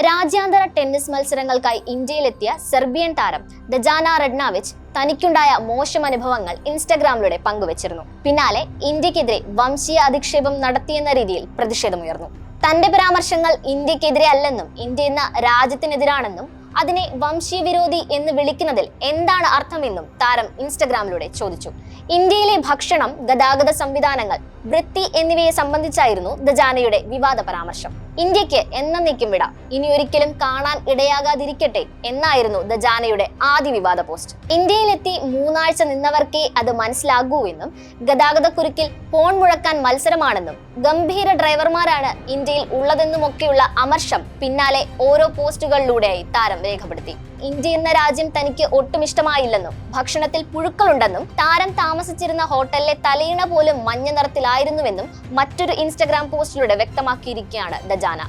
രാജ്യാന്തര tennis മത്സരങ്ങൾക്കായി ഇന്ത്യയിലെത്തിയ Serbian താരം ദജാന റഡ്നാവിച്ച് തനിക്കുണ്ടായ മോശം അനുഭവങ്ങൾ ഇൻസ്റ്റഗ്രാമിലൂടെ പങ്കുവച്ചിരുന്നു. പിന്നാലെ ഇന്ത്യക്കെതിരെ വംശീയ അധിക്ഷേപം നടത്തിയെന്ന രീതിയിൽ പ്രതിഷേധമുയർന്നു. തന്റെ പരാമർശങ്ങൾ ഇന്ത്യക്കെതിരെ അല്ലെന്നും ഇന്ത്യ എന്ന രാജ്യത്തിനെതിരാണെന്നും അതിനെ വംശീയ വിരോധി എന്ന് വിളിക്കുന്നതിൽ എന്താണ് അർത്ഥമെന്നും താരം ഇൻസ്റ്റഗ്രാമിലൂടെ ചോദിച്ചു. ഇന്ത്യയിലെ ഭക്ഷണം, ഗതാഗത സംവിധാനങ്ങൾ, വൃത്തി എന്നിവയെ സംബന്ധിച്ചായിരുന്നു ദജാനയുടെ വിവാദ പരാമർശം. ഇന്ത്യക്ക് എന്നേക്കും വിട, ഇനി ഒരിക്കലും കാണാൻ ഇടയാകാതിരിക്കട്ടെ എന്നായിരുന്നു ദജാനയുടെ ആദ്യ വിവാദ പോസ്റ്റ്. ഇന്ത്യയിലെത്തി 3 ആഴ്ച നിന്നവർക്കേ അത് മനസ്സിലാകൂ എന്നും ഗതാഗതക്കുരുക്കിൽ ഫോൺ മുഴക്കാൻ മത്സരമാണെന്നും ഗംഭീര ഡ്രൈവർമാരാണ് ഇന്ത്യയിൽ ഉള്ളതെന്നുമൊക്കെയുള്ള അമർഷം പിന്നാലെ ഓരോ പോസ്റ്റുകളിലൂടെയായി താരം രേഖപ്പെടുത്തി. ഇന്ത്യ എന്ന രാജ്യം തനിക്ക് ഒട്ടും ഇഷ്ടമായില്ലെന്നും ഭക്ഷണത്തിൽ പുഴുക്കളുണ്ടെന്നും താരം താമസിച്ചിരുന്ന ഹോട്ടലിലെ തലയിണ പോലും മഞ്ഞ നിറത്തിലായിരുന്നുവെന്നും മറ്റൊരു ഇൻസ്റ്റഗ്രാം പോസ്റ്റിലൂടെ വ്യക്തമാക്കിയിരിക്കുകയാണ് ദജാന.